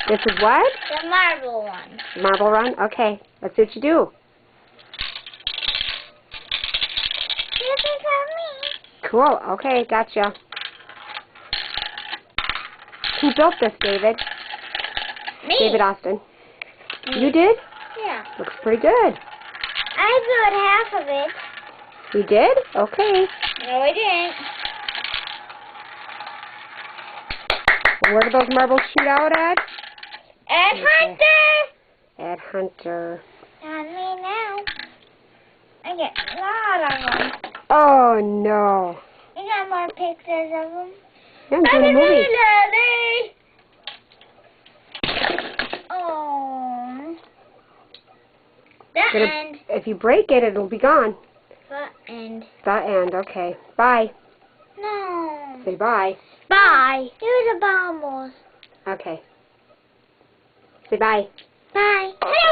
This is what? The marble one. Marble run? Okay. Let's see what you do. This is for me. Cool. Okay, gotcha. Who built this, David? Me. David Austin. Me. You did? Yeah. Looks pretty good. I built half of it. You did? Okay. No, I didn't. Where do those marbles shoot out at? And Okay. Hunter! At Hunter. Not me now. I get a lot of them. Oh, no. You got more pictures of them? Yeah, I'm doing a movie. Oh. The end. If you break it, it'll be gone. The end. The end. Okay. Bye. No. Say bye. Bye. Here's a bubbles. Okay. Say bye. Bye. Hello.